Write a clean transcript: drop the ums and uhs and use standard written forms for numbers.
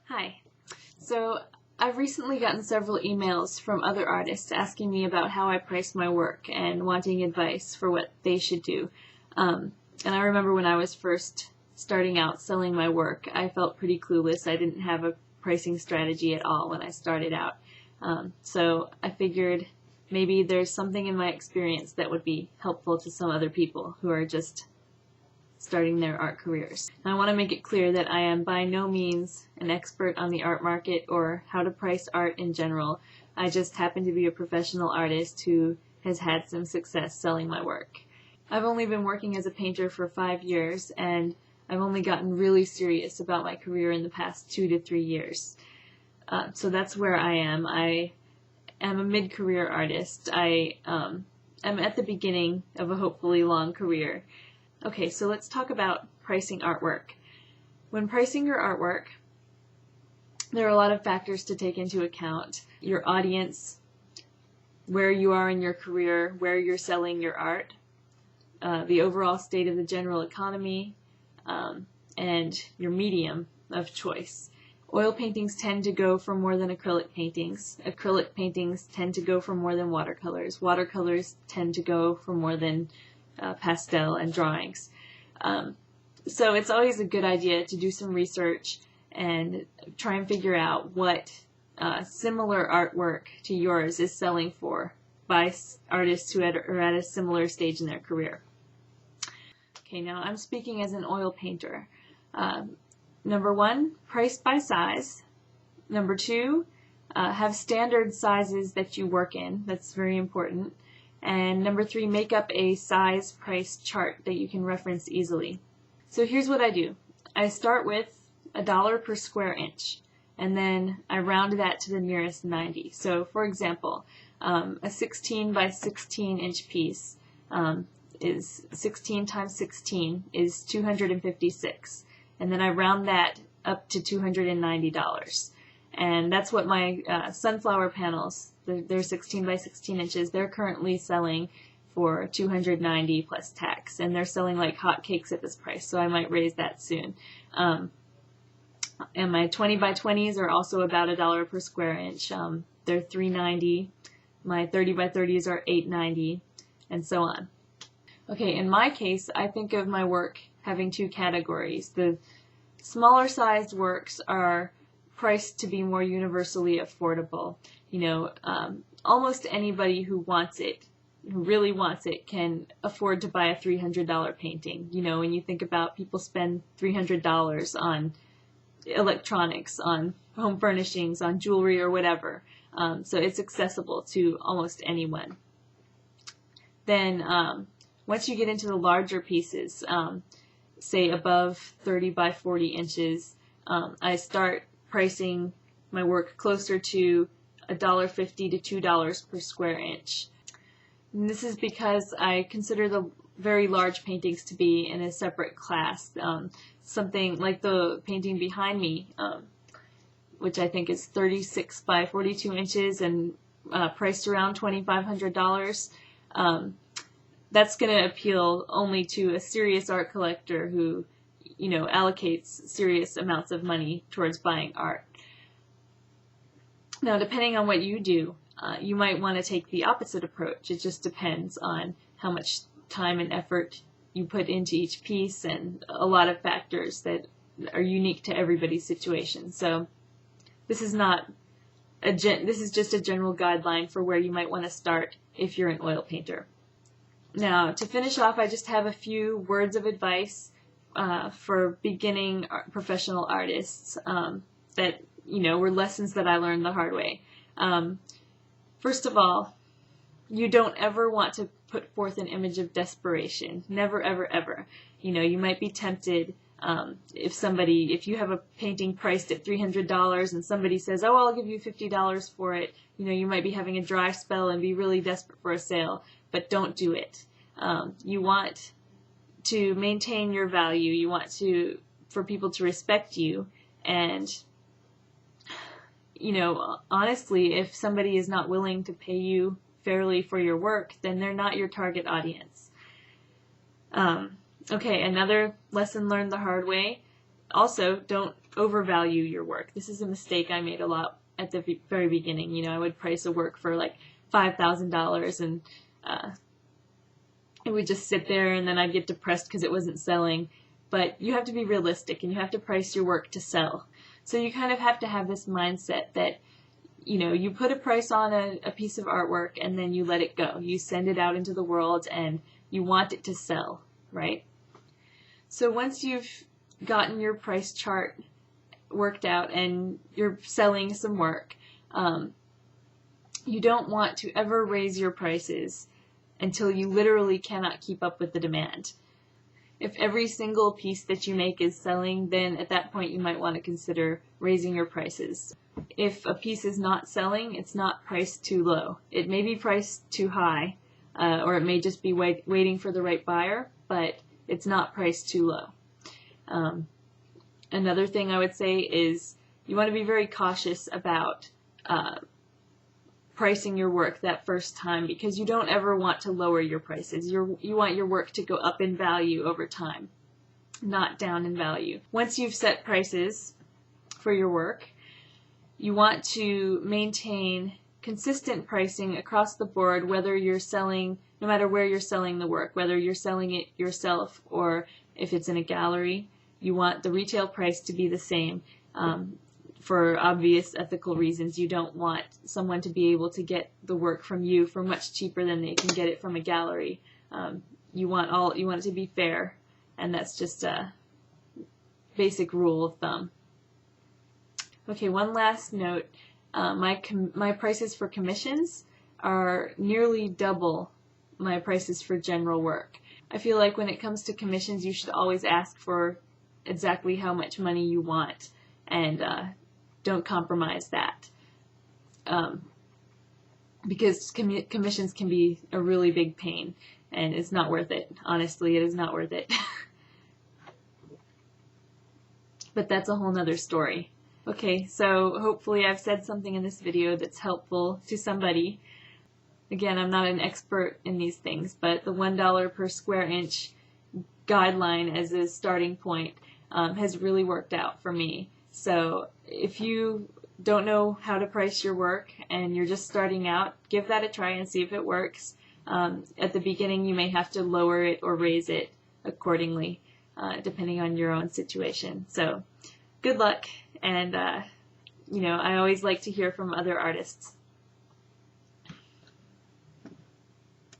Hi. So I've recently gotten several emails from other artists asking me about how I price my work and wanting advice for what they should do. And I remember when I was first starting out selling my work, I felt pretty clueless. I didn't have a pricing strategy at all when I started out. So I figured maybe there's something in my experience that would be helpful to some other people who are just starting their art careers. And I want to make it clear that I am by no means an expert on the art market or how to price art in general. I just happen to be a professional artist who has had some success selling my work. I've only been working as a painter for 5 years, and I've only gotten really serious about my career in the past 2 to 3 years. So that's where I am. I am a mid-career artist. I am at the beginning of a hopefully long career. Okay, so let's talk about pricing artwork. When pricing your artwork, there are a lot of factors to take into account. Your audience, where you are in your career, where you're selling your art, the overall state of the general economy, and your medium of choice. Oil paintings tend to go for more than acrylic paintings. Acrylic paintings tend to go for more than watercolors. Watercolors tend to go for more than pastel and drawings. So it's always a good idea to do some research and try and figure out what similar artwork to yours is selling for by artists who are at a similar stage in their career. Okay, now I'm speaking as an oil painter. Number one, price by size. Number two, have standard sizes that you work in. That's very important. And number three, make up a size price chart that you can reference easily. So here's what I do. I start with $1 per square inch, and then I round that to the nearest 90. So for example, a 16 by 16 inch piece is 16 times 16 is 256. And then I round that up to $290. And that's what my sunflower panels, they're 16 by 16 inches. They're currently selling for $290 plus tax, and they're selling like hotcakes at this price, so I might raise that soon. And my 20 by 20s are also about $1 per square inch. They're $3.90. My 30 by 30s are $8.90, and so on. Okay, in my case, I think of my work having two categories. The smaller sized works are priced to be more universally affordable. You know, almost anybody who wants it, who really wants it, can afford to buy a $300 painting. You know, when you think about people spend $300 on electronics, on home furnishings, on jewelry or whatever. So it's accessible to almost anyone. Then once you get into the larger pieces, say above 30 by 40 inches, I start pricing my work closer to $1.50 to $2 per square inch. And this is because I consider the very large paintings to be in a separate class. Something like the painting behind me, which I think is 36 by 42 inches and priced around $2,500. That's going to appeal only to a serious art collector who, you know, allocates serious amounts of money towards buying art. Now, depending on what you do, you might want to take the opposite approach. It just depends on how much time and effort you put into each piece and a lot of factors that are unique to everybody's situation. So this is not this is just a general guideline for where you might want to start if you're an oil painter. Now, to finish off, I just have a few words of advice for beginning professional artists that, you know, were lessons that I learned the hard way. First of all, you don't ever want to put forth an image of desperation. Never, ever, ever. You know, you might be tempted if you have a painting priced at $300 and somebody says, oh, I'll give you $50 for it, you know, you might be having a dry spell and be really desperate for a sale, but don't do it. You want to maintain your value. You want for people to respect you, and you know, honestly, if somebody is not willing to pay you fairly for your work, then they're not your target audience. Okay, another lesson learned the hard way. Also, don't overvalue your work. This is a mistake I made a lot at the very beginning. You know, I would price a work for like $5,000 and it would just sit there, and then I'd get depressed because it wasn't selling. But you have to be realistic, and you have to price your work to sell. So you kind of have to have this mindset that, you know, you put a price on a piece of artwork and then you let it go. You send it out into the world and you want it to sell, right? So once you've gotten your price chart worked out and you're selling some work, you don't want to ever raise your prices until you literally cannot keep up with the demand. If every single piece that you make is selling, then at that point you might want to consider raising your prices. If a piece is not selling, it's not priced too low. It may be priced too high, or it may just be waiting for the right buyer, but it's not priced too low. Another thing I would say is you want to be very cautious about pricing your work that first time, because you don't ever want to lower your prices. You want your work to go up in value over time, not down in value. Once you've set prices for your work, you want to maintain consistent pricing across the board, whether you're selling, no matter where you're selling the work, whether you're selling it yourself or if it's in a gallery. You want the retail price to be the same. For obvious ethical reasons, you don't want someone to be able to get the work from you for much cheaper than they can get it from a gallery. You want it to be fair, and that's just a basic rule of thumb. Okay, one last note. My prices for commissions are nearly double my prices for general work. I feel like when it comes to commissions, you should always ask for exactly how much money you want, and don't compromise that, because commissions can be a really big pain, and it's not worth it. Honestly, it is not worth it. But that's a whole nother story. Okay, so hopefully I've said something in this video that's helpful to somebody. Again, I'm not an expert in these things, but the $1 per square inch guideline as a starting point has really worked out for me. So if you don't know how to price your work and you're just starting out, give that a try and see if it works. At the beginning, you may have to lower it or raise it accordingly, depending on your own situation. So good luck, and I always like to hear from other artists.